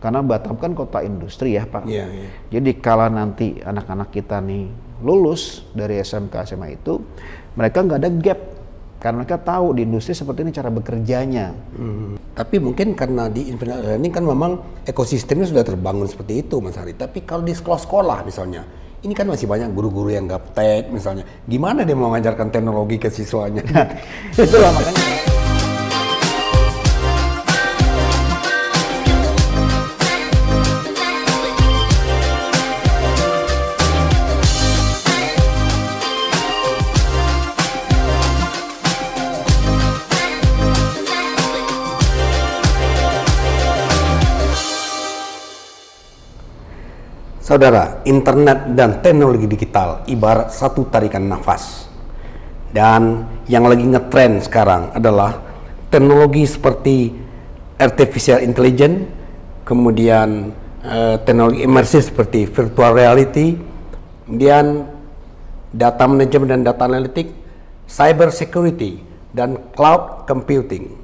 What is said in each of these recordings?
Karena Batam kan kota industri ya Pak. Iya, iya. Jadi kala nanti anak-anak kita nih lulus dari SMK SMA itu, mereka nggak ada gap. Karena mereka tahu di industri seperti ini cara bekerjanya. Tapi mungkin karena di Infinite Learning kan memang ekosistemnya sudah terbangun seperti itu Mas Hari. Tapi kalau di sekolah-sekolah misalnya, ini kan masih banyak guru-guru yang gaptek misalnya. Gimana dia mau mengajarkan teknologi ke siswanya? Itulah makanya. Saudara, internet dan teknologi digital ibarat satu tarikan nafas. Dan yang lagi ngetren sekarang adalah teknologi seperti artificial intelligence, kemudian teknologi imersif seperti virtual reality, kemudian data management dan data analytic, cyber security, dan cloud computing.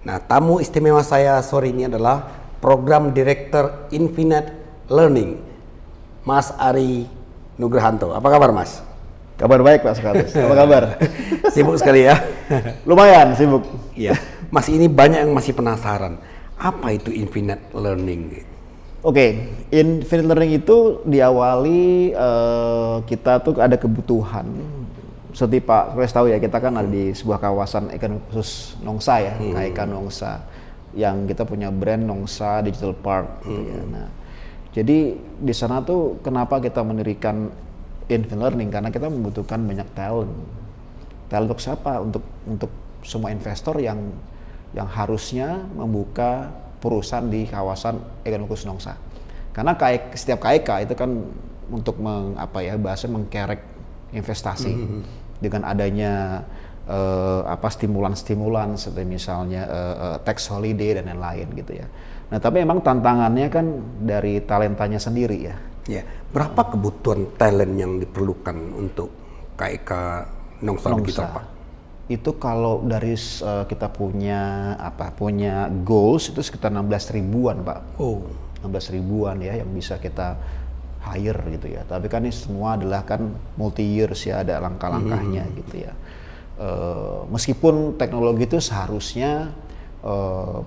Nah, tamu istimewa saya sore ini adalah Program Director Infinite Learning, Mas Ari Nugrahanto. Apa kabar Mas? Kabar baik Pak Sekaligus. Apa kabar? Sibuk sekali ya? Lumayan sibuk. Iya. Mas, ini banyak yang masih penasaran. Apa itu Infinite Learning? Oke, Infinite Learning itu diawali kita tuh ada kebutuhan. Seperti Pak Kres tahu ya, kita kan ada di sebuah kawasan ekonomi khusus Nongsa ya, KIK Nongsa. Yang kita punya brand Nongsa Digital Park gitu ya. Nah, jadi di sana tuh kenapa kita mendirikan Infinite Learning, karena kita membutuhkan banyak talent. Talent untuk siapa? Untuk semua investor yang harusnya membuka perusahaan di kawasan ekonomi khusus Nongsa. Karena setiap KIK itu kan untuk bahasa mengkerek investasi dengan adanya stimulan seperti misalnya tax holiday dan lain-lain gitu ya. Nah, tapi memang tantangannya kan dari talentanya sendiri ya. Ya, berapa kebutuhan talent yang diperlukan untuk KIK Nongsa Digital Park? Itu kalau dari kita punya goals itu sekitar 16 ribuan Pak. 16 ribuan ya yang bisa kita hire gitu ya. Tapi kan ini semua adalah kan multi years ya, ada langkah-langkahnya gitu ya. Meskipun teknologi itu seharusnya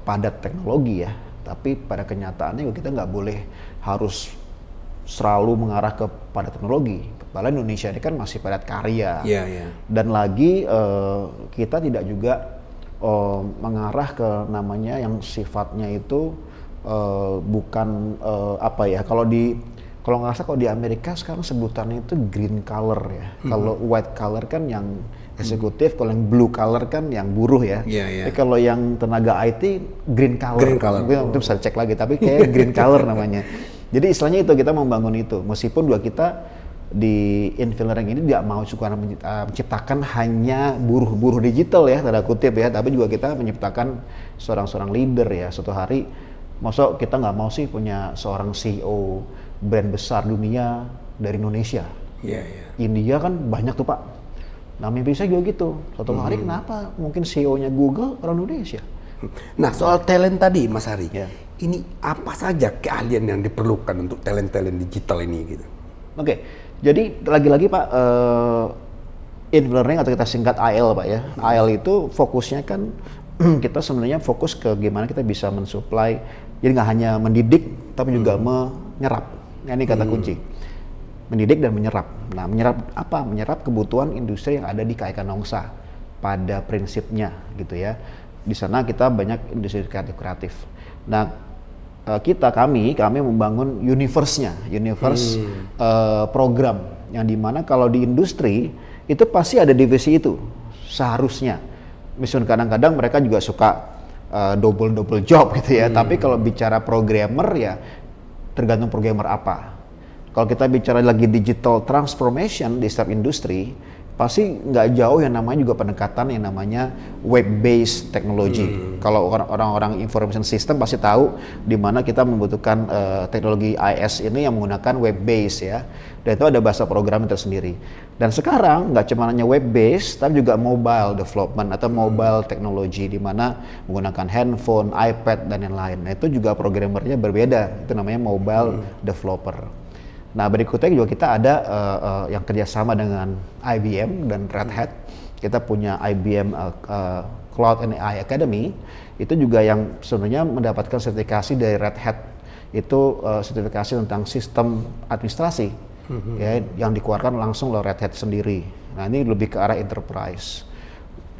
padat teknologi ya, tapi pada kenyataannya kita nggak boleh harus selalu mengarah kepada teknologi. Padahal Indonesia ini kan masih padat karya. Dan lagi kita tidak juga mengarah ke namanya yang sifatnya itu bukan kalau di Amerika sekarang sebutannya itu green color ya. Kalau white color kan yang eksekutif, kalau yang blue color kan yang buruh ya. Tapi kalau yang tenaga IT green color. Mungkin bisa cek lagi, tapi kayak green color namanya. Jadi istilahnya itu kita membangun itu. Meskipun kita di Infinite Learning ini tidak mau suka menciptakan hanya buruh-buruh digital ya, tanda kutip ya, tapi juga kita menciptakan seorang leader ya. Suatu hari, masa kita nggak mau sih punya seorang CEO brand besar dunia dari Indonesia. India kan banyak tuh Pak. Nah, mimpi saya juga gitu. Suatu hari kenapa mungkin CEO-nya Google orang Indonesia? Nah, soal talent tadi Mas Hari, ini apa saja keahlian yang diperlukan untuk talent-talent digital ini gitu? Oke, jadi lagi-lagi Pak, Infinite Learning atau kita singkat AL Pak ya. AL itu fokusnya kan kita sebenarnya fokus ke gimana kita bisa mensuplai, jadi nggak hanya mendidik tapi juga menyerap. Nah, ini kata kunci. Mendidik dan menyerap. Nah, menyerap apa? Menyerap kebutuhan industri yang ada di KIK Nongsa pada prinsipnya gitu ya. Di sana kita banyak industri kreatif. Nah, kami membangun universe program yang dimana kalau di industri itu pasti ada divisi itu seharusnya. Misalnya kadang-kadang mereka juga suka double job gitu ya. Tapi kalau bicara programmer ya tergantung programmer apa. Kalau kita bicara lagi digital transformation di setiap industri, pasti nggak jauh yang namanya juga pendekatan yang namanya web-based technology. Kalau orang-orang information system pasti tahu di mana kita membutuhkan teknologi IS ini yang menggunakan web-based ya. Dan itu ada bahasa programming tersendiri. Dan sekarang nggak cuma hanya web-based, tapi juga mobile development atau mobile technology di mana menggunakan handphone, iPad dan yang lain. Nah itu juga programmernya berbeda. Itu namanya mobile developer. Nah berikutnya juga kita ada yang kerjasama dengan IBM dan Red Hat. Kita punya IBM Cloud and AI Academy. Itu juga yang sebenarnya mendapatkan sertifikasi dari Red Hat. Itu sertifikasi tentang sistem administrasi ya, yang dikeluarkan langsung oleh Red Hat sendiri. Nah ini lebih ke arah enterprise.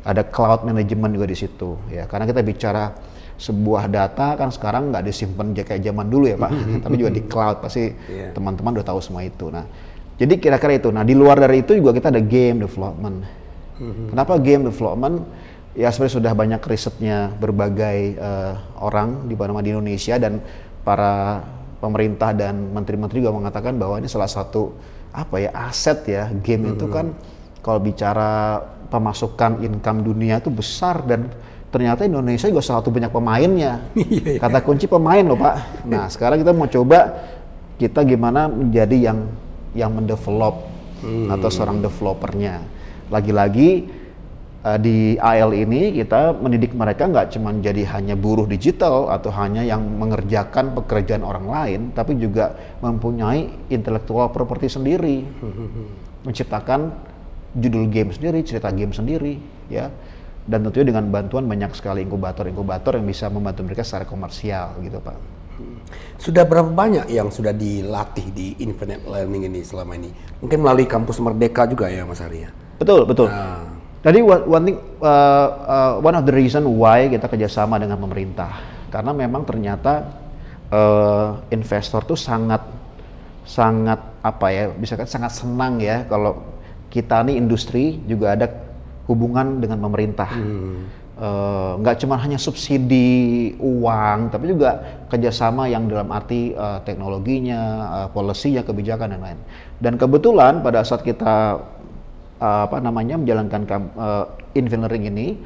Ada cloud management juga di situ ya, karena kita bicara sebuah data kan sekarang nggak disimpan kayak zaman dulu ya Pak, tapi juga di cloud pasti teman-teman udah tahu semua itu. Nah, jadi kira-kira itu. Nah, di luar dari itu juga kita ada game development. Kenapa game development? Ya sebenarnya sudah banyak risetnya berbagai orang di mana-mana di Indonesia dan para pemerintah dan menteri-menteri juga mengatakan bahwa ini salah satu aset ya. Game itu kan kalau bicara pemasukan income dunia itu besar dan ternyata Indonesia juga salah satu banyak pemainnya. Kata kunci pemain loh Pak. Nah sekarang kita mau coba kita gimana menjadi yang mendevelop atau seorang developernya. Lagi-lagi di AL ini kita mendidik mereka nggak cuma jadi hanya buruh digital atau hanya yang mengerjakan pekerjaan orang lain, tapi juga mempunyai intellectual property sendiri, menciptakan judul game sendiri, cerita game sendiri, ya. Dan tentunya dengan bantuan banyak sekali inkubator-inkubator yang bisa membantu mereka secara komersial gitu Pak. Sudah berapa banyak yang sudah dilatih di Infinite Learning ini selama ini? Mungkin melalui kampus Merdeka juga ya Mas Ari ya? Betul. Jadi one of the reason why kita kerjasama dengan pemerintah, karena memang ternyata investor tuh sangat sangat senang ya kalau kita nih industri juga ada hubungan dengan pemerintah. Nggak cuma hanya subsidi uang, tapi juga kerjasama yang dalam arti teknologinya, policy-nya, kebijakan dan lain. Dan kebetulan pada saat kita menjalankan Infinering ini,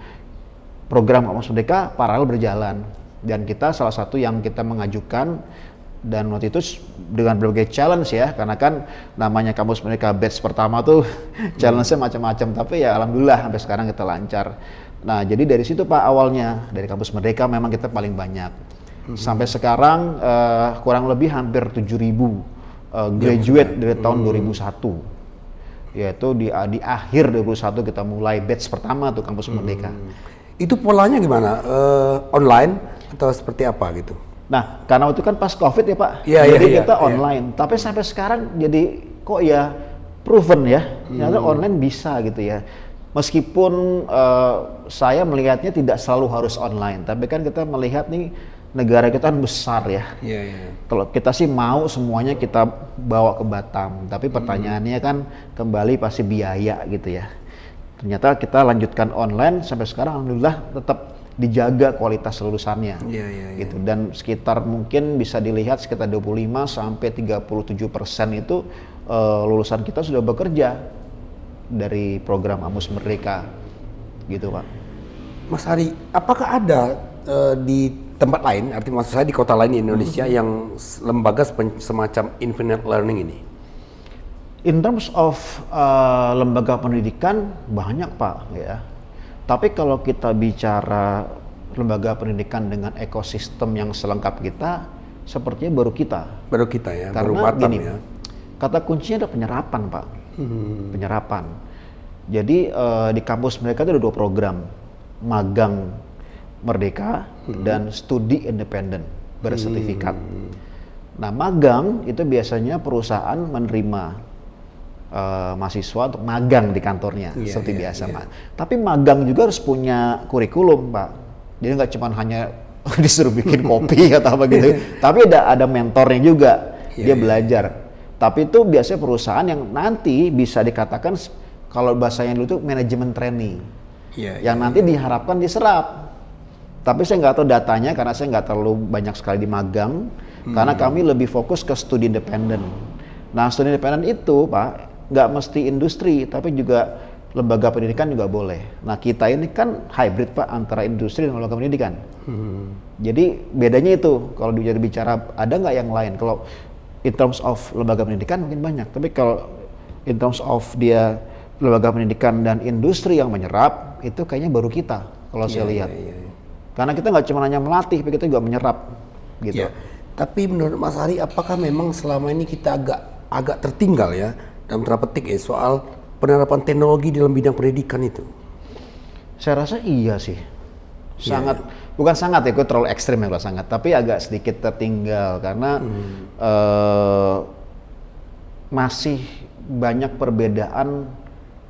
program Kampus Merdeka paralel berjalan. Dan kita salah satu yang kita mengajukan dan waktu itu dengan berbagai challenge ya, karena kan namanya Kampus Merdeka batch pertama tuh challenge-nya macam-macam, tapi ya alhamdulillah sampai sekarang kita lancar. Nah jadi dari situ Pak awalnya, dari Kampus Merdeka memang kita paling banyak. Sampai sekarang kurang lebih hampir 7.000 graduate dari tahun 2001. Yaitu di akhir 2021 kita mulai batch pertama tuh Kampus Merdeka. Itu polanya gimana? Online atau seperti apa gitu? Nah, karena waktu kan pas COVID ya Pak, kita online. Tapi sampai sekarang jadi kok ya proven ya, ternyata online bisa gitu ya. Meskipun saya melihatnya tidak selalu harus online, tapi kan kita melihat nih negara kita kan besar ya. Kalau kita sih mau semuanya kita bawa ke Batam, tapi pertanyaannya kan kembali pasti biaya gitu ya. Ternyata kita lanjutkan online sampai sekarang alhamdulillah tetap dijaga kualitas lulusannya, gitu. Dan sekitar mungkin bisa dilihat sekitar 25-37% itu lulusan kita sudah bekerja dari program Kampus Merdeka, gitu Pak. Mas Ari, apakah ada di tempat lain, artinya maksud saya di kota lain di Indonesia yang lembaga semacam Infinite Learning ini? In terms of lembaga pendidikan banyak Pak ya. Tapi kalau kita bicara lembaga pendidikan dengan ekosistem yang selengkap kita, sepertinya baru kita. Baru kita ya, karena baru Batam gini, ya. Kata kuncinya ada penyerapan Pak. Penyerapan. Jadi di kampus mereka itu ada 2 program, magang Merdeka dan studi independen bersertifikat. Nah magang itu biasanya perusahaan menerima mahasiswa untuk magang di kantornya seperti biasa Pak. Tapi magang juga harus punya kurikulum Pak. Jadi nggak cuma hanya disuruh bikin kopi atau apa gitu. Tapi ada mentornya juga. Dia belajar. Tapi itu biasanya perusahaan yang nanti bisa dikatakan kalau bahasanya dulu itu manajemen trainee. Yang nanti diharapkan diserap. Tapi saya nggak tahu datanya karena saya nggak terlalu banyak sekali di magang. Karena kami lebih fokus ke studi independen. Nah studi independen itu Pak nggak mesti industri, tapi juga lembaga pendidikan juga boleh. Nah kita ini kan hybrid Pak antara industri dan lembaga pendidikan. Jadi bedanya itu kalau bicara ada nggak yang lain. Kalau in terms of lembaga pendidikan mungkin banyak, tapi kalau in terms of dia lembaga pendidikan dan industri yang menyerap itu kayaknya baru kita kalau saya lihat. Karena kita nggak cuma hanya melatih, tapi kita juga menyerap gitu. Tapi menurut Mas Ari, apakah memang selama ini kita agak tertinggal ya dalam tanda petik soal penerapan teknologi dalam bidang pendidikan itu? Saya rasa iya sih. Sangat, bukan sangat ya, gue terlalu ekstrim ya kalau sangat, tapi agak sedikit tertinggal karena masih banyak perbedaan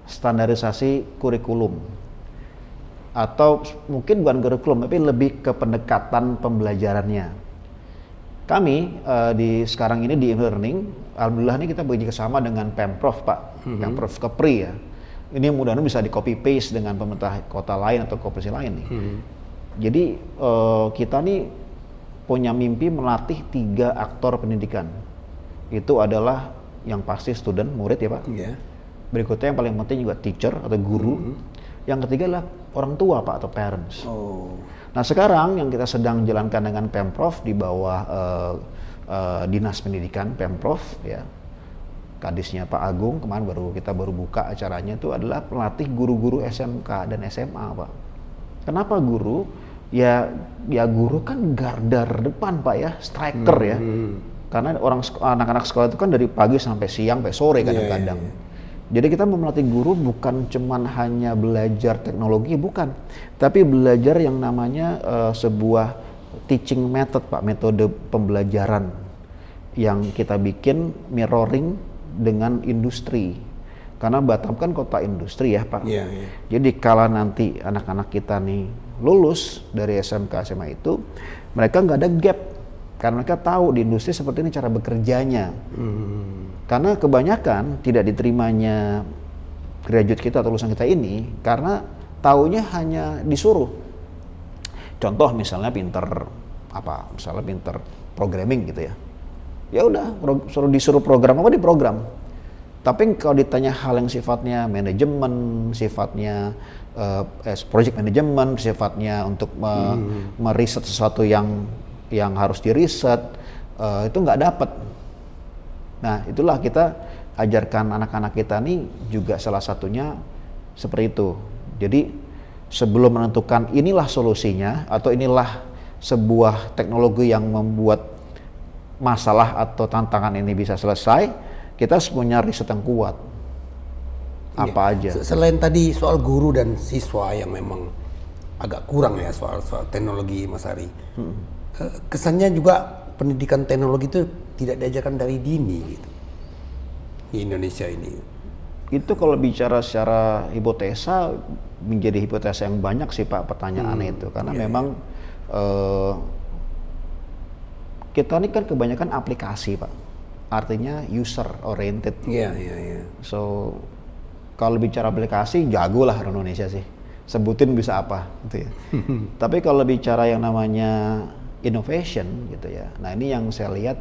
standarisasi kurikulum. Atau mungkin bukan kurikulum, tapi lebih ke pendekatan pembelajarannya. Kami sekarang ini di e-learning, alhamdulillah ini kita bekerja sama dengan Pemprov Pak, Pemprov Kepri ya. Ini mudah-mudahan bisa di copy paste dengan pemerintah kota lain atau provinsi lain nih. Jadi kita nih punya mimpi melatih 3 aktor pendidikan. Itu adalah yang pasti student, murid ya Pak. Berikutnya yang paling penting juga teacher atau guru. Yang ketiga adalah orang tua Pak atau parents. Nah sekarang yang kita sedang jalankan dengan Pemprov di bawah Dinas Pendidikan Pemprov ya, Kadisnya Pak Agung, kemarin kita baru buka acaranya, itu adalah pelatih guru-guru SMK dan SMA Pak. Kenapa guru? Ya guru kan garda depan Pak ya, striker ya. Karena anak-anak sekolah itu kan dari pagi sampai siang, sampai sore kadang-kadang. Jadi kita melatih guru bukan cuman hanya belajar teknologi, bukan. Tapi belajar yang namanya sebuah teaching method Pak, metode pembelajaran yang kita bikin mirroring dengan industri. Karena Batam kan kota industri ya Pak. Jadi kalau nanti anak-anak kita nih lulus dari SMK SMA itu, mereka nggak ada gap. Karena mereka tahu di industri seperti ini cara bekerjanya. Karena kebanyakan tidak diterimanya graduate kita atau lulusan kita ini karena taunya hanya disuruh. Contoh misalnya misalnya pinter programming gitu ya. Ya udah, disuruh program apa diprogram. Tapi kalau ditanya hal yang sifatnya manajemen, sifatnya project management, sifatnya untuk meriset sesuatu yang harus diriset, itu nggak dapat. Nah itulah kita ajarkan anak-anak kita nih juga salah satunya seperti itu. Jadi sebelum menentukan inilah solusinya atau inilah sebuah teknologi yang membuat masalah atau tantangan ini bisa selesai, kita harus punya riset yang kuat. Apa aja. Selain tadi soal guru dan siswa yang memang agak kurang ya soal teknologi Mas Ari. Kesannya juga pendidikan teknologi itu tidak diajarkan dari dini gitu di Indonesia ini. Itu kalau bicara secara hipotesa menjadi hipotesa yang banyak sih Pak pertanyaannya itu karena memang kita ini kan kebanyakan aplikasi Pak, artinya user oriented. So kalau bicara aplikasi jago lah orang Indonesia sih, sebutin bisa apa gitu ya. Tapi kalau bicara yang namanya innovation gitu ya. Nah ini yang saya lihat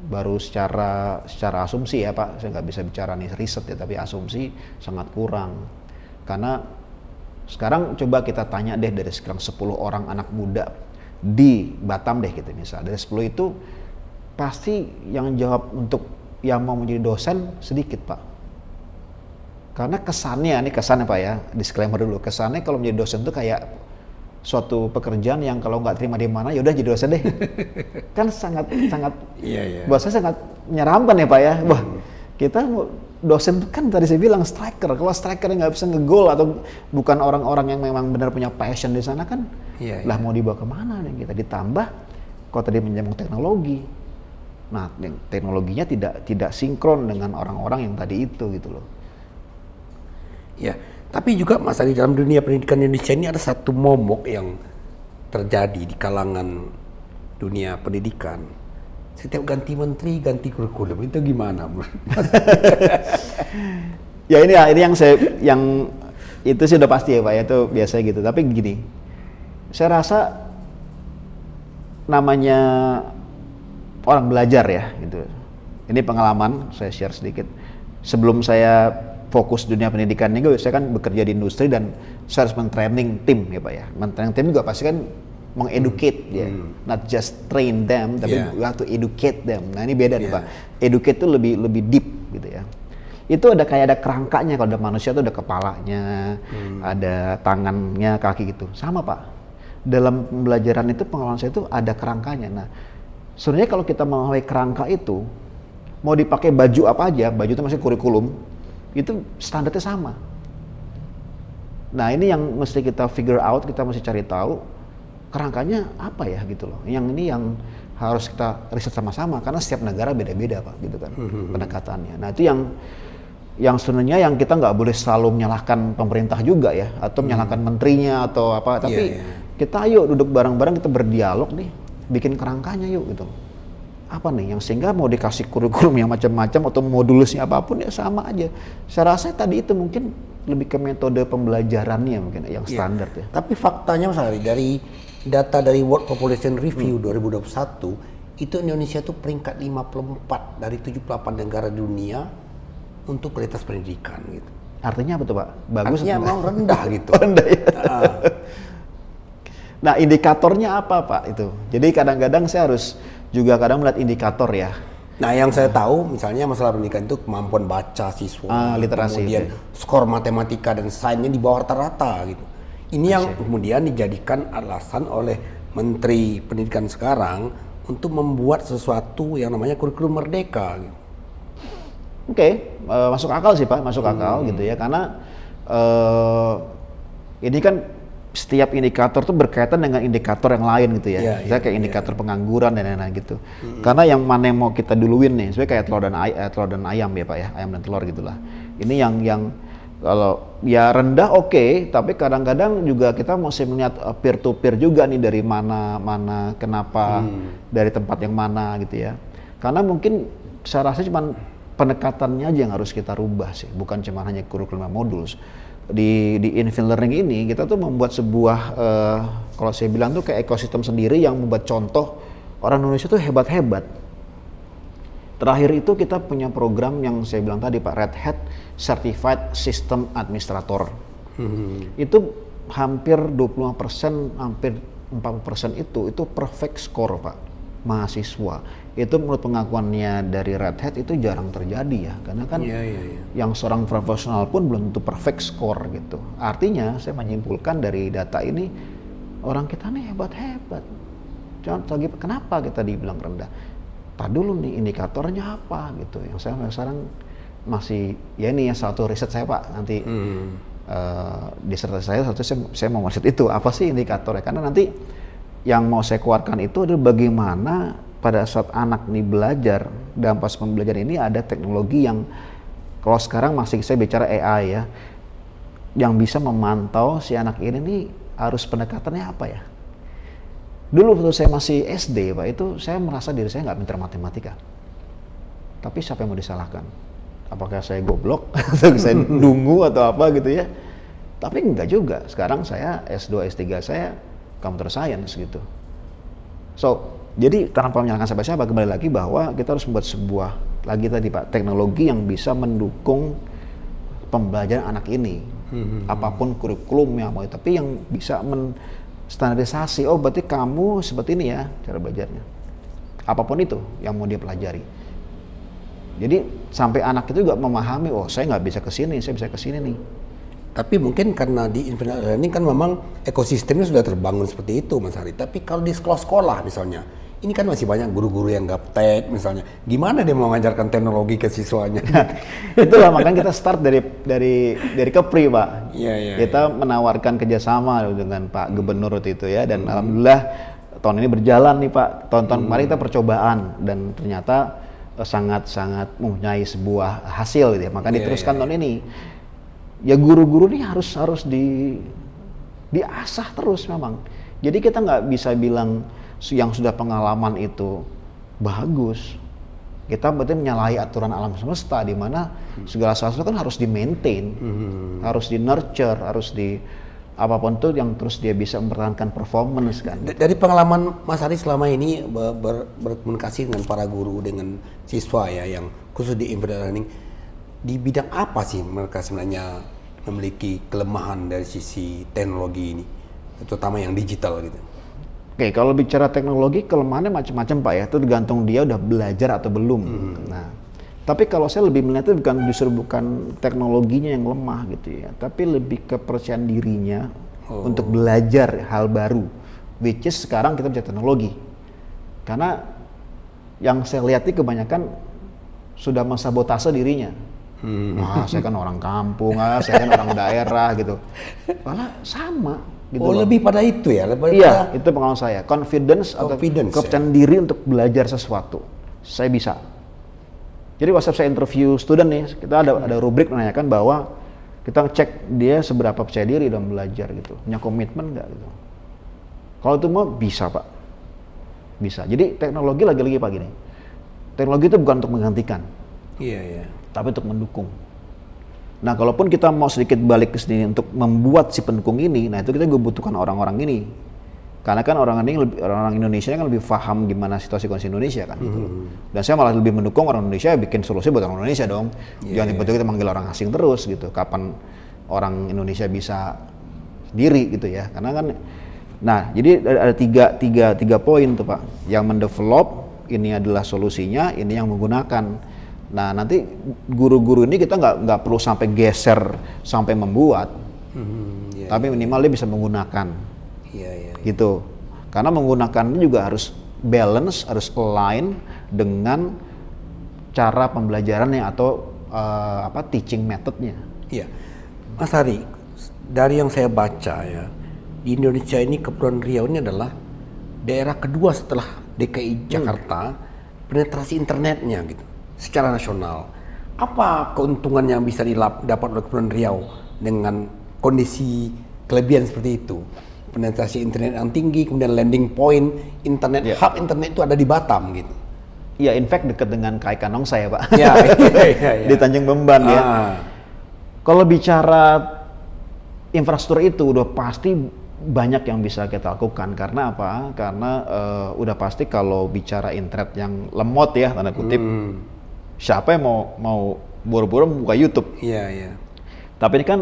baru secara asumsi ya Pak. Saya nggak bisa bicara nih riset ya, tapi asumsi sangat kurang. Karena sekarang coba kita tanya deh dari sekarang 10 orang anak muda di Batam deh gitu misal. Dari 10 itu pasti yang jawab untuk yang mau menjadi dosen sedikit Pak. Karena kesannya Pak ya, disclaimer dulu. Kesannya kalau menjadi dosen itu kayak suatu pekerjaan yang kalau nggak terima di mana ya udah jadi dosen deh. Kan sangat buat saya sangat menyeramkan ya Pak ya. Wah, kita dosen kan tadi saya bilang striker. Kalau striker nggak bisa ngegol atau bukan orang-orang yang memang benar punya passion di sana kan, lah mau dibawa kemana nih kita? Ditambah kalau tadi menyambung teknologi. Nah, teknologinya tidak sinkron dengan orang-orang yang tadi itu gitu loh. Ya. Tapi juga Mas Ari, dalam dunia pendidikan Indonesia ini ada satu momok yang terjadi di kalangan dunia pendidikan. Setiap ganti menteri, ganti kurikulum, itu gimana? Ya ini yang itu sih udah pasti ya Pak ya, itu biasa gitu. Tapi gini, saya rasa namanya orang belajar ya gitu. Ini pengalaman saya share sedikit. Sebelum saya fokus dunia pendidikannya juga, saya kan bekerja di industri dan saya harus men-training tim ya Pak ya. Men-training tim juga pasti kan mengeducate ya, not just train them, tapi we have to educate them. Nah ini beda nih Pak. Educate itu lebih deep gitu ya. Itu ada kayak ada kerangkanya, kalau ada manusia itu ada kepalanya, ada tangannya, kaki gitu. Sama Pak. Dalam pembelajaran itu, pengalaman saya itu ada kerangkanya. Nah, sebenarnya kalau kita mengetahui kerangka itu, mau dipakai baju apa aja, baju itu masih kurikulum, itu standarnya sama. Nah ini yang mesti kita figure out, kita mesti cari tahu kerangkanya apa ya gitu loh. Yang ini yang harus kita riset sama-sama karena setiap negara beda-beda Pak gitu kan pendekatannya. Nah itu yang sebenarnya yang kita nggak boleh selalu menyalahkan pemerintah juga ya, atau menyalahkan menterinya atau apa, tapi kita ayo duduk bareng-bareng, kita berdialog nih, bikin kerangkanya yuk gitu. Apa nih yang sehingga mau dikasih kurikulum yang macam-macam atau modulusnya apapun ya sama aja. Saya rasa tadi itu mungkin lebih ke metode pembelajarannya mungkin yang standar ya. Tapi faktanya Mas Ari, dari data dari World Population Review 2021 itu Indonesia tuh peringkat 54 dari 78 negara di dunia untuk kualitas pendidikan gitu. Artinya apa tuh Pak? Bagus? Artinya memang rendah gitu. Rendah ya. Nah indikatornya apa Pak itu? Jadi kadang-kadang saya harus juga kadang melihat indikator ya. Nah yang saya tahu misalnya masalah pendidikan itu kemampuan baca siswa, literasi, kemudian skor matematika dan sainsnya di bawah rata-rata gitu. Ini yang kemudian dijadikan alasan oleh Menteri Pendidikan sekarang untuk membuat sesuatu yang namanya kurikulum merdeka gitu. Oke, masuk akal sih Pak, masuk akal gitu ya, karena ini kan setiap indikator tuh berkaitan dengan indikator yang lain gitu ya. Misalnya kayak indikator pengangguran dan lain-lain gitu. Karena yang mana yang mau kita duluin nih, sebenarnya kayak telur dan ayam ya Pak ya, ayam dan telur gitulah. Ini yang kalau ya rendah oke, tapi kadang-kadang juga kita mesti melihat peer to peer juga nih, dari mana kenapa, dari tempat yang mana gitu ya. Karena mungkin saya rasa cuma pendekatannya aja yang harus kita rubah sih, bukan cuma hanya kurikulum modul. Di infill learning ini kita tuh membuat sebuah kalau saya bilang tuh kayak ekosistem sendiri yang membuat contoh orang Indonesia tuh hebat-hebat. Terakhir itu kita punya program yang saya bilang tadi Pak, Red Hat Certified System Administrator. Itu hampir 25%, hampir 40% itu perfect score Pak, mahasiswa. Itu menurut pengakuannya dari Red Hat itu jarang terjadi ya, karena kan yang seorang profesional pun belum tentu perfect score gitu. Artinya saya menyimpulkan dari data ini orang kita nih hebat-hebat. Kenapa kita dibilang rendah? Tak dulu nih indikatornya apa gitu. Yang saya sekarang masih ya ini ya satu riset saya Pak, nanti disertasi saya mau riset itu apa sih indikatornya, karena nanti yang mau saya keluarkan itu adalah bagaimana pada saat anak nih belajar, dalam pas pembelajaran ini ada teknologi yang kalau sekarang masih saya bicara AI ya, yang bisa memantau si anak ini nih harus pendekatannya apa ya. Dulu waktu saya masih SD Pak, itu saya merasa diri saya nggak pintar matematika. Tapi siapa yang mau disalahkan? Apakah saya goblok atau saya dungu atau apa gitu ya? Tapi enggak juga. Sekarang saya S2, S3 saya computer science gitu. So, jadi tanpa menyalahkan siapa-siapa, kembali lagi bahwa kita harus membuat sebuah lagi tadi Pak, teknologi yang bisa mendukung pembelajaran anak ini. Apapun kurikulumnya, tapi yang bisa standarisasi, oh berarti kamu seperti ini ya cara belajarnya. Apapun itu yang mau dia pelajari. Jadi sampai anak itu juga memahami, oh saya nggak bisa ke sini, saya bisa ke sini nih. Tapi mungkin karena di infinite learning kan memang ekosistemnya sudah terbangun seperti itu Mas Hari. Tapi kalau di sekolah-sekolah misalnya, ini kan masih banyak guru-guru yang gaptek misalnya. Gimana dia mau mengajarkan teknologi ke siswanya? Itulah makanya kita start dari Kepri Pak. Kita menawarkan kerjasama dengan Pak Gubernur waktu itu ya, dan alhamdulillah tahun ini berjalan nih Pak. Tahun-tahun kemarin kita percobaan dan ternyata sangat-sangat mempunyai sebuah hasil gitu ya. Maka diteruskan tahun ini. Ya guru-guru ini harus diasah terus memang. Jadi kita nggak bisa bilang yang sudah pengalaman itu bagus. Kita berarti menyalahi aturan alam semesta di mana segala sesuatu kan harus di-maintain, harus di-nurture, harus apapun itu yang terus dia bisa mempertahankan performance kan. Dari pengalaman Mas Ari selama ini berkomunikasi dengan para guru, dengan siswa ya yang khusus di infinite learning, di bidang apa sih mereka sebenarnya memiliki kelemahan dari sisi teknologi ini, terutama yang digital gitu? Oke, kalau bicara teknologi kelemahannya macam-macam Pak ya, itu tergantung dia udah belajar atau belum. Nah, tapi kalau saya lebih melihatnya bukan teknologinya yang lemah gitu ya, tapi lebih kepercayaan dirinya untuk belajar hal baru, which is sekarang kita bicara teknologi. Karena yang saya lihat ini kebanyakan sudah mensabotase dirinya. Saya kan orang kampung, saya kan orang daerah gitu. Malah sama gitu loh. Lebih pada itu ya? Iya, itu pengalaman saya. Confidence atau kepercayaan diri untuk belajar sesuatu. Saya bisa. Jadi waktu saya interview student nih, kita ada rubrik menanyakan bahwa kita cek dia seberapa percaya diri dalam belajar gitu. Punya komitmen nggak gitu. Kalau itu mau bisa Pak. Bisa. Jadi teknologi lagi-lagi Pak gini. Teknologi itu bukan untuk menggantikan. Iya. Tapi untuk mendukung. Nah, kalaupun kita mau sedikit balik ke sini untuk membuat si pendukung ini, nah itu kita butuhkan orang-orang ini. Karena kan orang Indonesia kan lebih paham gimana situasi kondisi Indonesia kan. Gitu. Dan saya malah lebih mendukung orang Indonesia bikin solusi buat orang Indonesia dong. Jangan tiba-tiba kita manggil orang asing terus gitu. Kapan orang Indonesia bisa sendiri gitu ya. Karena kan, nah jadi ada tiga poin tuh Pak. Yang mendevelop ini adalah solusinya, ini yang menggunakan. Nah nanti guru-guru ini kita nggak perlu sampai geser sampai membuat, tapi minimal dia bisa menggunakan, gitu. Karena menggunakannya juga harus balance, harus align dengan cara pembelajarannya atau teaching methodnya. Iya, Mas Hari, dari yang saya baca ya, di Indonesia ini Kepulauan Riau ini adalah daerah kedua setelah DKI Jakarta penetrasi internetnya gitu. Secara nasional, apa keuntungan yang bisa didapat oleh Kepulauan Riau dengan kondisi kelebihan seperti itu? Penetrasi internet yang tinggi, kemudian landing point internet, hub internet itu ada di Batam gitu. Iya, in fact dekat dengan KAI Kanong saya Pak. Iya. Di Tanjung Bemban ya. Kalau bicara infrastruktur itu udah pasti banyak yang bisa kita lakukan. Karena apa? Karena udah pasti kalau bicara internet yang lemot ya tanda kutip. Siapa yang mau buru-buru buka YouTube? Iya. Tapi ini kan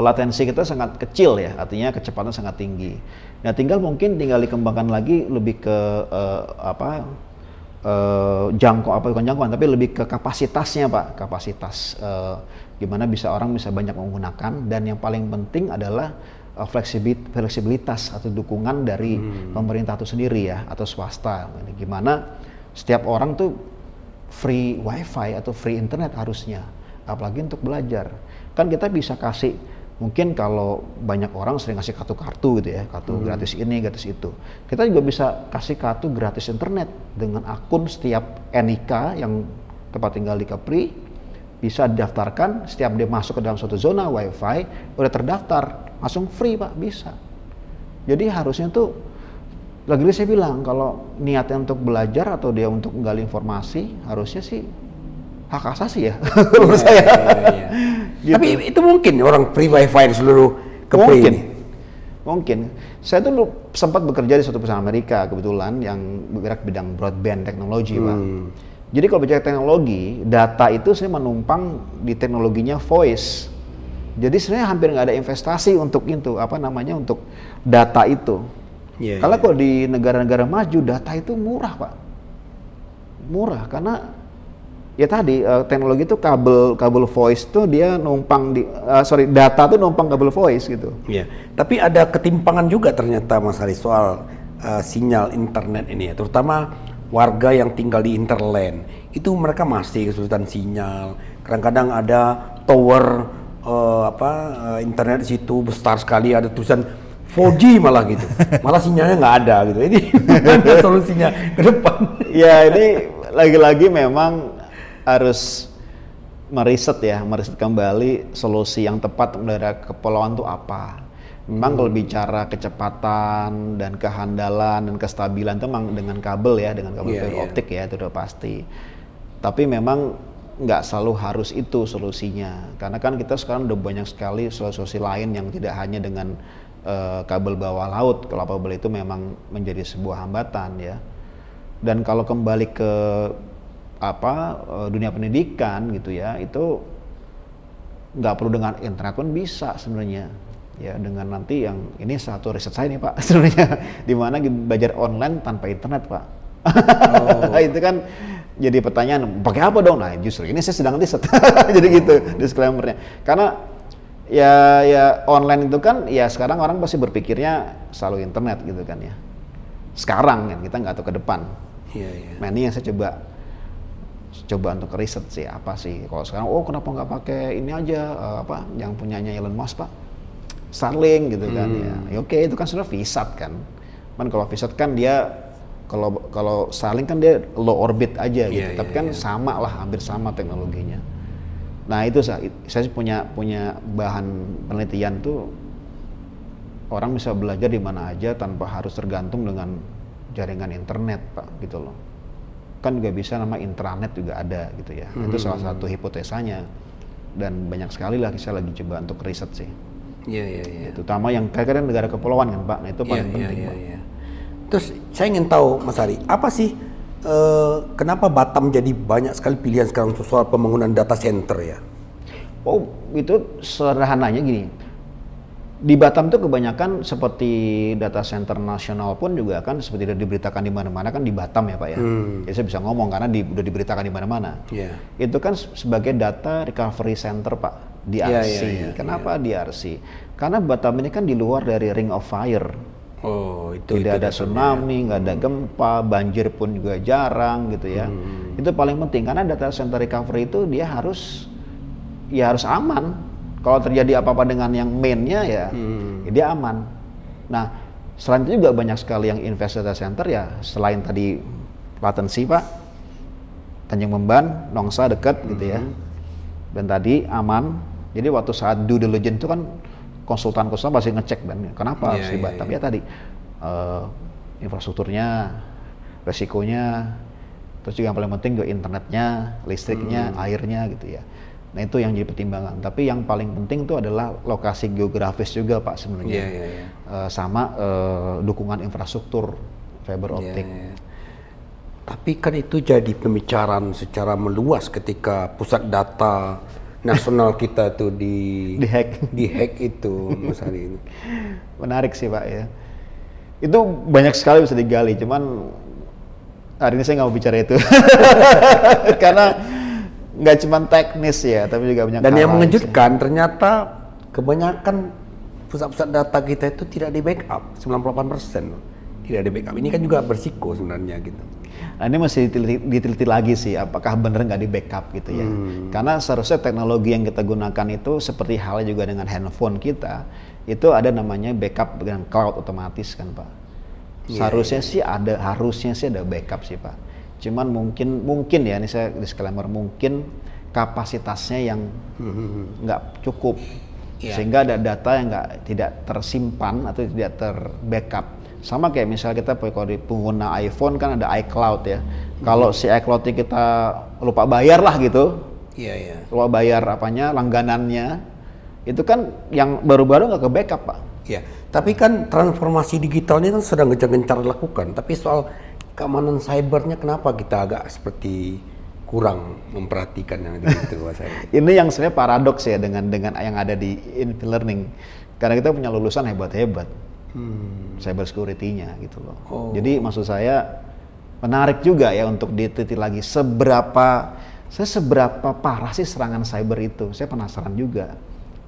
latensi kita sangat kecil ya, artinya kecepatan sangat tinggi. Nah, tinggal dikembangkan lagi lebih ke bukan jangkauan, tapi lebih ke kapasitasnya Pak, kapasitas gimana orang bisa banyak menggunakan, dan yang paling penting adalah fleksibilitas atau dukungan dari pemerintah itu sendiri ya, atau swasta. Gimana setiap orang tuh free wifi atau free internet harusnya, apalagi untuk belajar. Kan kita bisa kasih, mungkin kalau banyak orang sering kasih kartu gitu ya, kartu gratis ini, gratis itu. Kita juga bisa kasih kartu gratis internet dengan akun setiap NIK yang tempat tinggal di Kepri, bisa didaftarkan, setiap dia masuk ke dalam suatu zona wifi, udah terdaftar, langsung free Pak, bisa. Jadi harusnya tuh, lagi-lagi saya bilang, kalau niatnya untuk belajar atau dia untuk menggali informasi, harusnya sih hak asasi ya, menurut saya. Gitu. Tapi itu mungkin orang free wifi di seluruh Kepri ini? Mungkin. Saya tuh sempat bekerja di suatu perusahaan Amerika kebetulan yang bergerak bidang broadband teknologi Pak. Jadi kalau bicara teknologi, data itu saya menumpang di teknologinya voice. Jadi sebenarnya hampir nggak ada investasi untuk untuk data itu. Kalau di negara-negara maju data itu murah Pak, murah karena ya tadi teknologi itu kabel voice tuh dia numpang data tuh numpang kabel voice gitu. Iya. Tapi ada ketimpangan juga ternyata Mas Hari soal sinyal internet ini ya, terutama warga yang tinggal di interland itu mereka masih kesulitan sinyal. Kadang-kadang ada tower internet di situ besar sekali, ada tulisan 4G malah gitu, malah sinyalnya nggak ada gitu. Ini gimana solusinya ke depan? Ya ini lagi-lagi memang harus meriset kembali solusi yang tepat untuk daerah kepulauan itu apa. Memang kalau bicara kecepatan dan kehandalan dan kestabilan itu memang dengan kabel fiber optik ya, itu udah pasti. Tapi memang nggak selalu harus itu solusinya, karena kan kita sekarang udah banyak sekali solusi lain yang tidak hanya dengan kabel bawah laut. Kalau kabel itu memang menjadi sebuah hambatan ya. Dan kalau kembali ke dunia pendidikan gitu ya, itu nggak perlu dengan internet pun bisa sebenarnya. Ya dengan nanti yang ini satu riset saya nih Pak sebenarnya, di mana belajar online tanpa internet Pak. Itu kan jadi pertanyaan, pakai apa dong? Nah justru ini saya sedang riset. Jadi gitu disclaimer-nya. Karena ya online itu kan ya sekarang orang pasti berpikirnya selalu internet gitu kan ya. Sekarang kan kita nggak tahu ke depan. Nah ini yang saya coba untuk riset sih, apa sih kalau sekarang, kenapa nggak pakai ini aja, apa yang punyanya Elon Musk Pak, Starlink gitu kan ya oke, itu kan sudah VSAT kan kalau VSAT kan dia kalau Starlink kan dia low orbit aja gitu, tapi kan sama lah, hampir sama teknologinya. Nah itu saya punya bahan penelitian tuh, orang bisa belajar di mana aja tanpa harus tergantung dengan jaringan internet Pak, gitu loh. Kan juga bisa nama intranet juga ada gitu ya. Itu salah satu hipotesanya, dan banyak sekali lah saya lagi coba untuk riset sih. Terutama yang kadang-kadang negara kepulauan kan Pak, nah itu paling penting Pak. Terus saya ingin tahu Mas Ari, apa sih kenapa Batam jadi banyak sekali pilihan sekarang soal pembangunan data center ya? Itu sederhananya gini. Di Batam tuh kebanyakan seperti data center nasional pun juga kan seperti diberitakan di mana-mana kan di Batam ya Pak ya. Jadi saya bisa ngomong karena udah diberitakan di mana-mana. Itu kan sebagai data recovery center Pak, DRC. Kenapa DRC? Karena Batam ini kan di luar dari Ring of Fire. Tidak ada tsunami, nggak ada gempa, banjir pun juga jarang gitu ya. Itu paling penting karena data center recovery itu dia harus aman. Kalau terjadi apa-apa dengan yang mainnya ya dia aman. Nah selain itu juga banyak sekali yang invest data center ya, selain tadi latensi Pak, Tanjung Memban, Nongsa dekat gitu ya, dan tadi aman. Jadi waktu saat due diligence itu kan konsultan pasti ngecek dan kenapa harus di Batam ya tadi infrastrukturnya, resikonya, terus juga yang paling penting juga internetnya, listriknya, airnya gitu ya. Nah itu yang jadi pertimbangan. Tapi yang paling penting itu adalah lokasi geografis juga Pak sebenarnya, sama dukungan infrastruktur fiber optik. Tapi kan itu jadi pembicaraan secara meluas ketika pusat data nasional kita tuh di hack itu Mas Ari ini. Menarik sih Pak ya. Itu banyak sekali bisa digali, cuman hari ini saya nggak mau bicara itu. Karena nggak cuma teknis ya, tapi juga banyak. Dan yang mengejutkan ternyata kebanyakan pusat-pusat data kita itu tidak di backup, 98% tidak di backup. Ini kan juga bersiko sebenarnya gitu. Nah ini masih diteliti lagi sih, apakah benar nggak di backup gitu ya. Karena seharusnya teknologi yang kita gunakan itu seperti halnya juga dengan handphone kita, itu ada namanya backup dengan cloud otomatis kan Pak. Seharusnya sih ada backup sih Pak. Cuman mungkin ya, ini saya disclaimer, mungkin kapasitasnya yang nggak cukup, sehingga ada data yang tidak tersimpan atau tidak terbackup. Sama kayak misalnya kita kalau di pengguna iPhone kan ada iCloud ya. Kalau si iCloud kita lupa bayar lah gitu, lupa bayar langganannya, itu kan yang baru-baru nggak ke backup Pak. Tapi kan transformasi digital ini kan sedang gencar-gencar dilakukan. Tapi soal keamanan cybernya kenapa kita agak seperti kurang memperhatikan yang gitu Mas Ari? Ini yang sebenarnya paradoks ya dengan yang ada di Infinite Learning. Karena kita punya lulusan hebat-hebat. Cyber security-nya gitu loh. Jadi maksud saya menarik juga ya untuk diteliti lagi seberapa parah sih serangan cyber itu. Saya penasaran juga.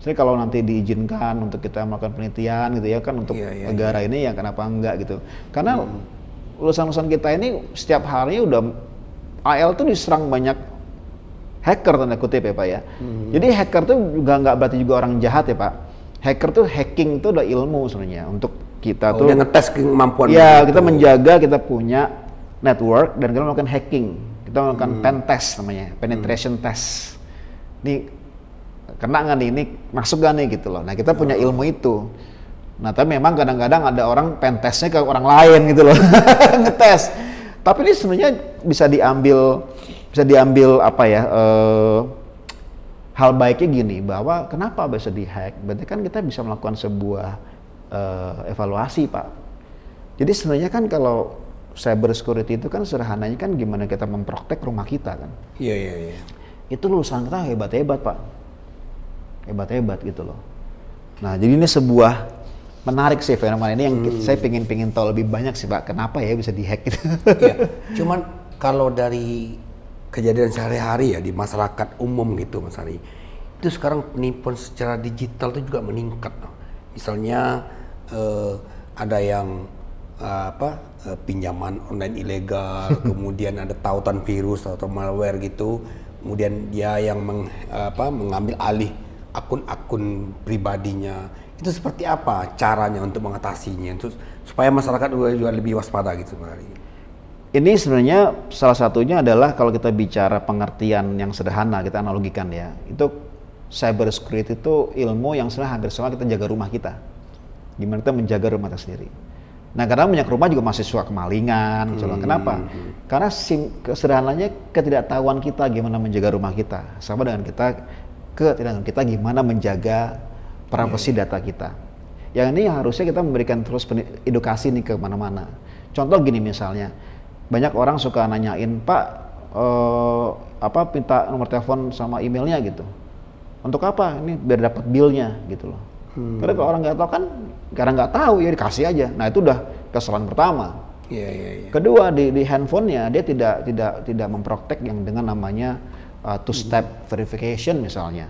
Saya kalau nanti diizinkan untuk kita melakukan penelitian gitu ya kan untuk negara ini ya kenapa enggak gitu. Karena lulusan-lulusan kita ini setiap hari udah AL tuh diserang banyak hacker tanda kutip ya Pak ya. Jadi hacker tuh juga nggak berarti juga orang jahat ya Pak. Hacker tuh hacking tuh udah ilmu sebenarnya untuk kita tuh ngetes kemampuan. Ya kita menjaga kita punya network dan kita melakukan hacking. Kita melakukan pen test namanya, penetration test. Ini kena nggak nih, ini masuk nggak nih gitu loh. Nah kita punya ilmu itu. Nah tapi memang kadang-kadang ada orang pen testnya ke orang lain gitu loh, ngetes. Tapi ini sebenarnya bisa diambil apa ya? Hal baiknya gini, bahwa kenapa bisa dihack? Berarti kan kita bisa melakukan sebuah evaluasi Pak. Jadi sebenarnya kan kalau cyber security itu kan sederhananya kan gimana kita memprotek rumah kita kan. Itu lulusan kita hebat-hebat Pak. hebat-hebat gitu loh. Nah, jadi ini sebuah menarik sih fenomena ini yang saya pengen tahu lebih banyak sih Pak. Kenapa ya bisa dihack gitu? Ya, cuman kalau dari kejadian sehari-hari ya di masyarakat umum gitu Mas Ari, itu sekarang penipuan secara digital itu juga meningkat. Misalnya ada yang pinjaman online ilegal, kemudian ada tautan virus atau malware gitu, kemudian dia yang mengambil alih akun-akun pribadinya. Itu seperti apa caranya untuk mengatasinya, supaya masyarakat juga lebih waspada gitu sebenarnya? Ini sebenarnya salah satunya adalah kalau kita bicara pengertian yang sederhana, kita analogikan ya, itu cyber security itu ilmu yang sebenarnya hampir sama kita jaga rumah kita. Gimana kita menjaga rumah kita sendiri. Nah, karena banyak rumah juga masih suka kemalingan. Kenapa? Karena kesederhananya ketidaktahuan kita gimana menjaga rumah kita. Sama dengan ketidaktahuan kita gimana menjaga privasi data kita. Yang ini harusnya kita memberikan terus edukasi nih ke mana-mana. Contoh gini misalnya, banyak orang suka nanyain, Pak, minta nomor telepon sama emailnya gitu. Untuk apa? Ini biar dapat bill-nya gitu loh. Karena kalau orang nggak tahu kan, karena nggak tahu ya dikasih aja. Nah itu udah kesalahan pertama. Kedua di handphonenya dia tidak memprotek yang dengan namanya two-step verification misalnya.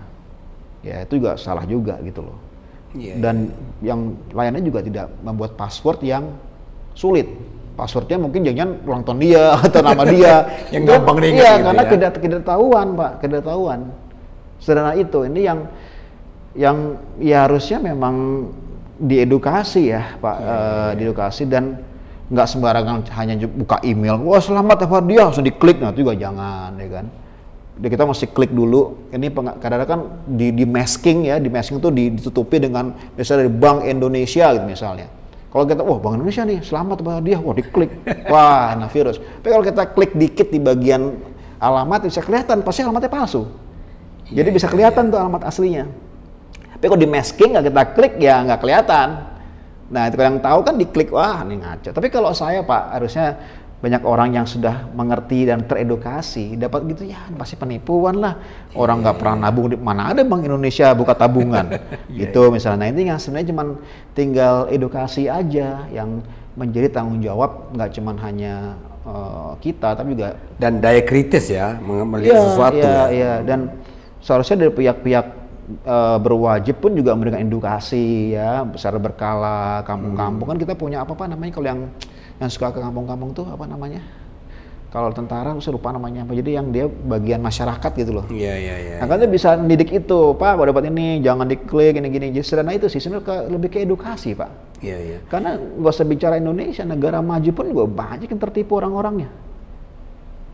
Ya itu juga salah juga gitu loh. Dan yang lainnya juga tidak membuat password yang sulit. Passwordnya mungkin jangan ulang tahun dia atau nama dia. Yang gampang diingat. Iya, gitu karena ya. ketidaktahuan Pak, ketidaktahuan. Sederhana itu. Ini yang ya harusnya memang diedukasi ya Pak, diedukasi dan nggak sembarangan hanya buka email, wah selamat apa dia langsung diklik, nah itu juga jangan ya kan. Jadi kita mesti klik dulu. Ini kadang-kadang kan di masking ya, di masking itu ditutupi dengan misalnya dari Bank Indonesia gitu misalnya. Kalau kita, wah Bank Indonesia nih, selamat apa dia, wah diklik, wah nah virus. Tapi kalau kita klik dikit di bagian alamat bisa kelihatan, pasti alamatnya palsu. Jadi bisa kelihatan tuh alamat aslinya. Tapi kalau di masking nggak kita klik ya nggak kelihatan. Nah itu yang tahu kan diklik, wah ini ngaco. Tapi kalau saya Pak, harusnya banyak orang yang sudah mengerti dan teredukasi dapat gitu ya pasti penipuan lah. Orang nggak pernah nabung, mana ada Bank Indonesia buka tabungan gitu misalnya. Nah ini yang sebenarnya cuma tinggal edukasi aja yang menjadi tanggung jawab nggak cuma hanya kita tapi juga dan daya kritis ya melihat sesuatu ya. Dan seharusnya dari pihak-pihak berwajib pun juga memberikan edukasi ya secara berkala. Kampung-kampung kan kita punya apa namanya kalau yang suka ke kampung-kampung tuh apa namanya, kalau tentara saya lupa namanya apa, jadi yang dia bagian masyarakat gitu loh. Iya. Nah kan dia bisa mendidik itu, Pak kalau dapat ini jangan diklik gini-gini. Jadi sederhana itu sih sebenarnya lebih ke edukasi Pak. Iya. Karena nggak usah bicara Indonesia, negara maju pun juga banyak yang tertipu orang-orangnya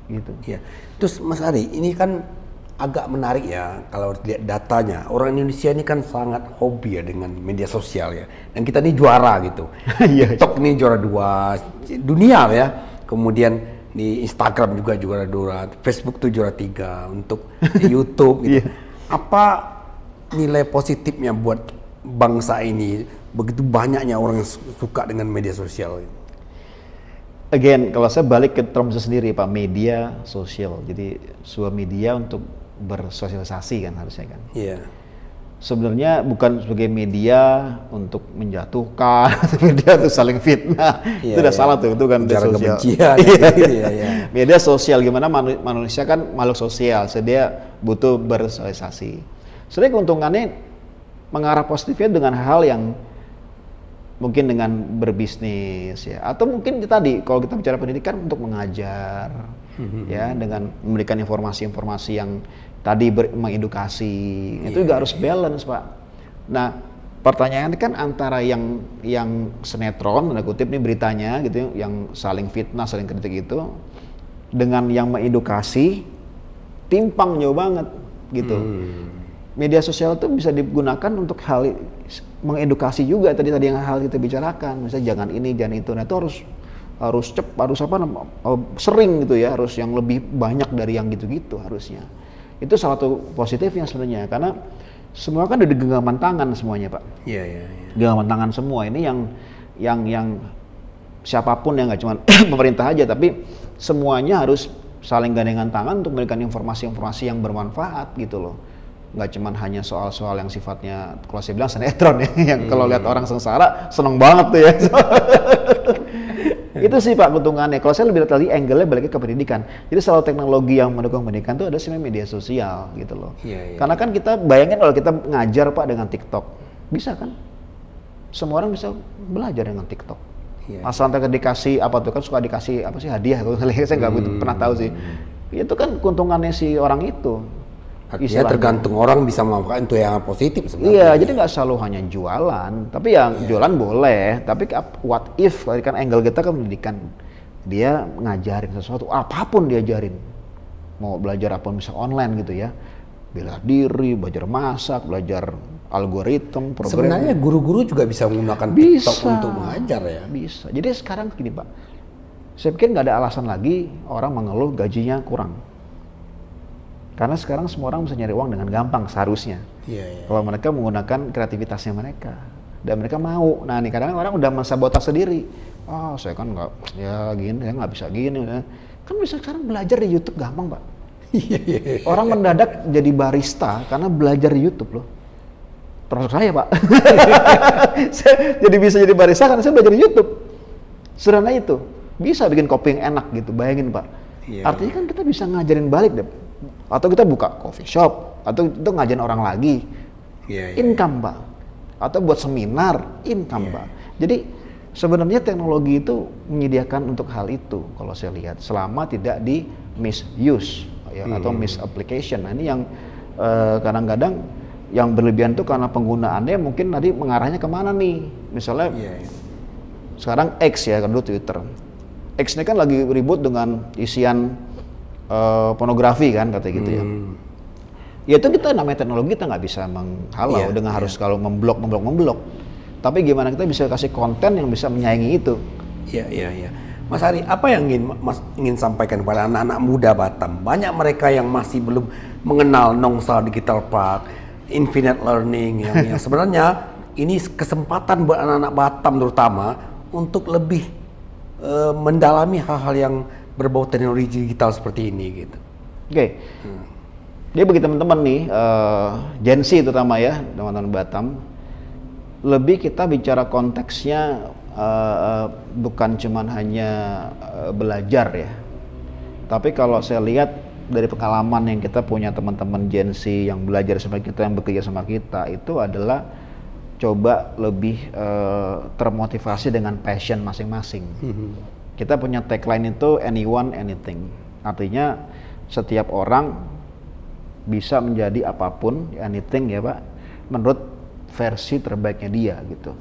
gitu. Iya. Terus Mas Ari, ini kan agak menarik ya kalau lihat datanya. Orang Indonesia ini kan sangat hobi ya dengan media sosial ya. Dan kita ini juara gitu. TikTok ini juara 2 dunia ya. Kemudian di Instagram juga juara 2, Facebook tuh juara 3, untuk YouTube gitu. Apa nilai positifnya buat bangsa ini begitu banyaknya orang yang suka dengan media sosial? Again, kalau saya balik ke term sendiri Pak, media sosial. Jadi sebuah media untuk bersosialisasi kan harusnya kan. Iya. Sebenarnya bukan sebagai media untuk menjatuhkan, media untuk saling fitnah. Itu udah salah tuh, itu kan media sosial. Iya. Media sosial gimana manusia kan makhluk sosial, so dia butuh bersosialisasi. Sebenarnya keuntungannya mengarah positifnya dengan hal yang mungkin dengan berbisnis ya, atau mungkin tadi kalau kita bicara pendidikan untuk mengajar ya, dengan memberikan informasi-informasi yang tadi mengedukasi. Itu juga harus balance Pak. Nah pertanyaannya kan antara yang sinetron tanda kutip nih beritanya gitu, yang saling fitnah, saling kritik itu, dengan yang mengedukasi, timpang jauh banget gitu. Media sosial itu bisa digunakan untuk hal mengedukasi juga, tadi yang hal kita bicarakan, misalnya jangan ini, jangan itu. Nah itu harus sering gitu ya, harus yang lebih banyak dari yang gitu-gitu harusnya. Itu salah satu positifnya sebenarnya, karena semua kan udah di genggaman tangan semuanya Pak. Iya. Genggaman tangan semua ini yang siapapun yang nggak cuma pemerintah aja, tapi semuanya harus saling gandengan tangan untuk memberikan informasi-informasi yang bermanfaat gitu loh. nggak cuman hanya soal-soal yang sifatnya kalau saya bilang sinetron ya, yang kalau lihat orang sengsara seneng banget tuh ya. Itu sih Pak keuntungannya. Kalau saya lebih lihat tadi angle-nya balik ke pendidikan. Jadi selalu teknologi yang mendukung pendidikan itu ada sebenarnya media sosial gitu loh. Karena kan kita bayangin kalau kita ngajar Pak dengan TikTok, bisa kan? Semua orang bisa belajar dengan TikTok. Asal nanti dikasih apa tuh kan suka dikasih apa sih hadiah, saya nggak pernah tahu sih. Itu kan keuntungannya si orang itu. Artinya tergantung orang bisa memanfaatkan itu yang positif sebenarnya. Iya, jadi nggak selalu hanya jualan, tapi yang jualan boleh. Tapi what if, kan angle kita kan pendidikan, dia ngajarin sesuatu, apapun diajarin. Mau belajar apapun bisa online gitu ya, bela diri, belajar masak, belajar algoritma, program. Sebenarnya guru-guru juga bisa menggunakan TikTok untuk mengajar ya. Bisa. Jadi sekarang gini Pak, saya pikir nggak ada alasan lagi orang mengeluh gajinya kurang. Karena sekarang semua orang bisa nyari uang dengan gampang seharusnya. Kalau mereka menggunakan kreativitasnya mereka. Dan mereka mau. Nah nih kadang orang udah mensabotase sendiri. Oh saya kan nggak, ya gini, saya nggak bisa gini. Kan bisa sekarang belajar di YouTube gampang Pak. Orang mendadak jadi barista karena belajar di YouTube loh. Termasuk saya Pak. Saya jadi bisa jadi barista karena saya belajar di YouTube. Sederhana itu. Bisa bikin kopi yang enak gitu, bayangin Pak. Artinya kan kita bisa ngajarin balik deh. Atau kita buka coffee shop, atau itu ngajarin orang lagi, income Pak. Atau buat seminar, income Pak. Jadi sebenarnya teknologi itu menyediakan untuk hal itu kalau saya lihat, selama tidak di misuse ya, atau misapplication. Nah ini yang kadang-kadang yang berlebihan itu karena penggunaannya mungkin nanti mengarahnya kemana nih. Misalnya sekarang X ya, kan dulu Twitter. X ini kan lagi ribut dengan isian pornografi kan kata gitu ya. Ya itu kita namanya teknologi, kita nggak bisa menghalau dengan harus kalau memblok. Tapi gimana kita bisa kasih konten yang bisa menyaingi itu? Iya. Mas Ari, apa yang Mas ingin sampaikan kepada anak-anak muda Batam? Banyak mereka yang masih belum mengenal Nongsa Digital Park, Infinite Learning yang sebenarnya ini kesempatan buat anak-anak Batam terutama untuk lebih mendalami hal-hal yang berbau teknologi digital seperti ini gitu. Oke. Jadi bagi teman-teman nih, Gen Z terutama ya, teman-teman Batam, lebih kita bicara konteksnya bukan cuman hanya belajar ya. Tapi kalau saya lihat dari pengalaman yang kita punya teman-teman Gen Z yang belajar sama kita, yang bekerja sama kita, itu adalah coba lebih termotivasi dengan passion masing-masing. Kita punya tagline itu anyone, anything. Artinya setiap orang bisa menjadi apapun, anything ya Pak, menurut versi terbaiknya dia gitu.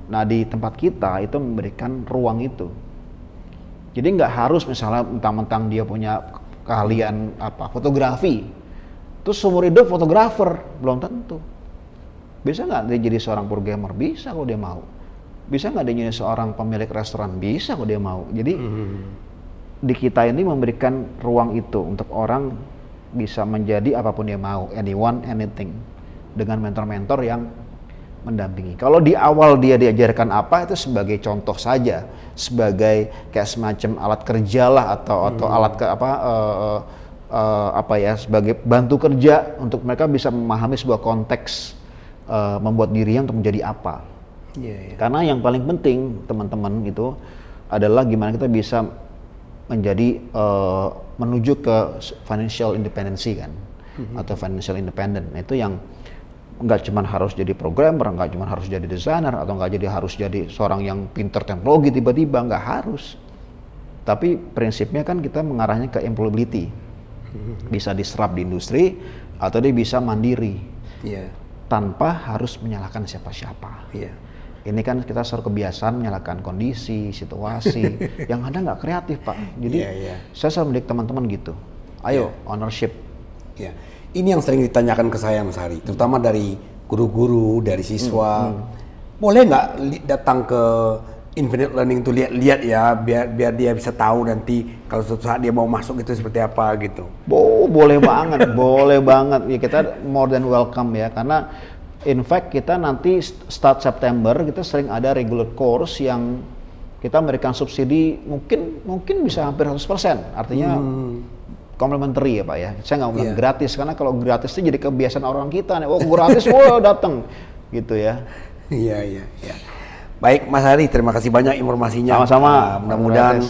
Nah di tempat kita itu memberikan ruang itu. Jadi nggak harus misalnya mentang-mentang dia punya keahlian fotografi, terus seumur hidup fotografer, belum tentu. Bisa nggak dia jadi seorang programmer? Bisa kalau dia mau. Bisa nggak dia jadi seorang pemilik restoran? Bisa kalau dia mau. Jadi di kita ini memberikan ruang itu untuk orang bisa menjadi apapun dia mau, anyone, anything, dengan mentor-mentor yang mendampingi. Kalau di awal dia diajarkan apa, itu sebagai contoh saja, sebagai kayak semacam alat kerja lah, atau alat sebagai bantu kerja untuk mereka bisa memahami sebuah konteks, membuat dirinya untuk menjadi apa. Karena yang paling penting teman-teman itu adalah gimana kita bisa menjadi menuju ke financial independency kan, atau financial independent. Nah, itu yang nggak cuma harus jadi programmer, nggak cuma harus jadi desainer, atau nggak harus jadi seorang yang pinter teknologi tiba-tiba, nggak harus. Tapi prinsipnya kan kita mengarahnya ke employability, bisa diserap di industri atau dia bisa mandiri, tanpa harus menyalahkan siapa-siapa. Ini kan kita selalu kebiasaan menyalahkan kondisi, situasi, yang ada nggak kreatif Pak. Jadi saya selalu mendidik teman-teman gitu, ayo ownership. Ini yang sering ditanyakan ke saya Mas Hari, terutama dari guru-guru, dari siswa. Boleh nggak datang ke Infinite Learning itu lihat-lihat ya, biar dia bisa tahu nanti kalau suatu saat dia mau masuk itu seperti apa gitu. Boleh banget, boleh banget. Ya kita more than welcome ya, karena in fact kita nanti start September kita sering ada regular course yang kita memberikan subsidi mungkin bisa hampir 100%. Artinya complementary ya Pak ya. Saya nggak bilang Iya. gratis karena kalau gratis itu jadi kebiasaan orang kita nih. Oh gratis, wah datang gitu ya. Iya, iya, iya. Baik Mas Hari, terima kasih banyak informasinya. Sama-sama. Mudah-mudahan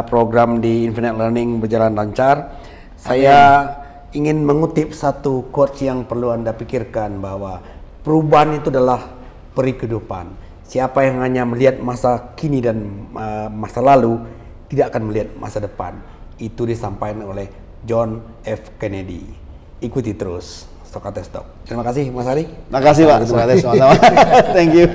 program di Infinite Learning berjalan lancar. Saya ingin mengutip satu quotes yang perlu Anda pikirkan, bahwa perubahan itu adalah peri kehidupan. Siapa yang hanya melihat masa kini dan masa lalu tidak akan melihat masa depan. Itu disampaikan oleh John F. Kennedy. Ikuti terus Socrates Talk. Terima kasih Mas Hari. Terima kasih Pak. Sama-sama. Thank you.